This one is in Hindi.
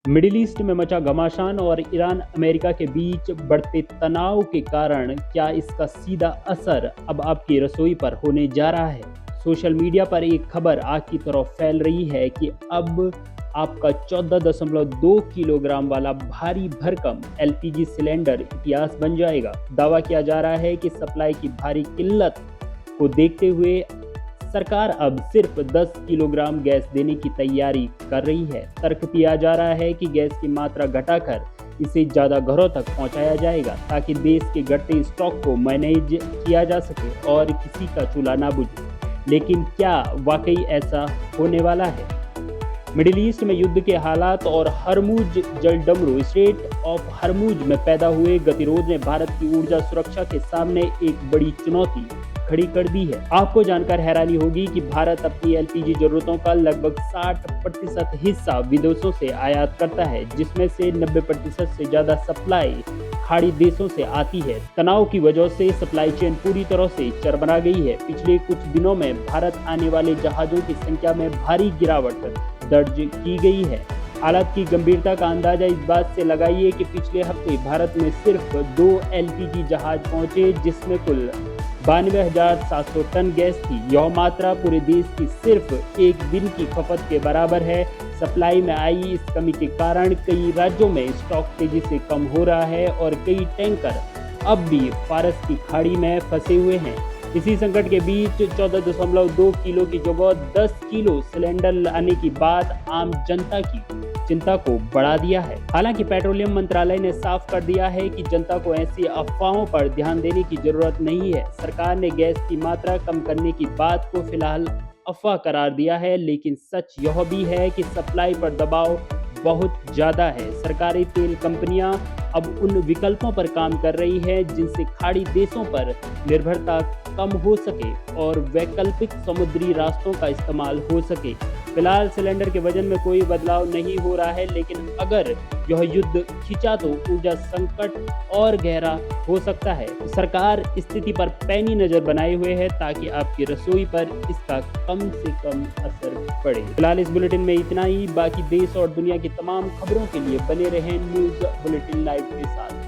मिडिल ईस्ट में मचा घमासान और ईरान अमेरिका के बीच बढ़ते तनाव के कारण क्या इसका सीधा असर अब आपकी रसोई पर होने जा रहा है? सोशल मीडिया पर एक खबर आग की तरह फैल रही है कि अब आपका 14.2 किलोग्राम वाला भारी भरकम एलपीजी सिलेंडर इतिहास बन जाएगा। दावा किया जा रहा है कि सप्लाई की भारी किल्लत को देखते हुए सरकार अब सिर्फ 10 किलोग्राम गैस देने की तैयारी कर रही है। तर्क दिया जा रहा है कि गैस की मात्रा घटाकर इसे ज़्यादा घरों तक पहुंचाया जाएगा ताकि देश के घटते स्टॉक को मैनेज किया जा सके और किसी का चूल्हा ना बुझे। लेकिन क्या वाकई ऐसा होने वाला है? मिडिल ईस्ट में युद्ध के हालात और हरमुज जलडमरू स्ट्रेट ऑफ हरमुज में पैदा हुए गतिरोध ने भारत की ऊर्जा सुरक्षा के सामने एक बड़ी चुनौती खड़ी कर दी है। आपको जानकर हैरानी होगी कि भारत अपनी एलपीजी जरूरतों का लगभग 60% हिस्सा विदेशों से आयात करता है, जिसमें से 90% से ज्यादा सप्लाई खाड़ी देशों से आती है। तनाव की वजह से सप्लाई चेन पूरी तरह से चरमरा गई है। पिछले कुछ दिनों में भारत आने वाले जहाजों की संख्या में भारी गिरावट दर्ज की गई है। हालात की गंभीरता का अंदाजा इस बात से लगाइए कि पिछले हफ्ते भारत में सिर्फ 2 एलपीजी जहाज पहुंचे, जिसमें कुल 92,700 टन गैस थी। यह मात्रा पूरे देश की सिर्फ एक दिन की खपत के बराबर है। सप्लाई में आई इस कमी के कारण कई राज्यों में स्टॉक तेजी से कम हो रहा है और कई टैंकर अब भी फारस की खाड़ी में फंसे हुए हैं। इसी संकट के बीच 14.2 किलो की जगह 10 किलो सिलेंडर लाने की बात आम जनता की चिंता को बढ़ा दिया है। हालांकि पेट्रोलियम मंत्रालय ने साफ कर दिया है कि जनता को ऐसी अफवाहों पर ध्यान देने की जरूरत नहीं है। सरकार ने गैस की मात्रा कम करने की बात को फिलहाल अफवाह करार दिया है, लेकिन सच यह भी है कि सप्लाई पर दबाव बहुत ज्यादा है। सरकारी तेल कंपनियां अब उन विकल्पों पर काम कर रही है जिनसे खाड़ी देशों पर निर्भरता कम हो सके और वैकल्पिक समुद्री रास्तों का इस्तेमाल हो सके। फिलहाल सिलेंडर के वजन में कोई बदलाव नहीं हो रहा है, लेकिन अगर यह युद्ध खिंचा तो ऊर्जा संकट और गहरा हो सकता है। सरकार स्थिति पर पैनी नजर बनाए हुए है ताकि आपकी रसोई पर इसका कम से कम असर पड़े। फिलहाल इस बुलेटिन में इतना ही। बाकी देश और दुनिया की तमाम खबरों के लिए बने रहें न्यूज बुलेटिन लाइव के साथ।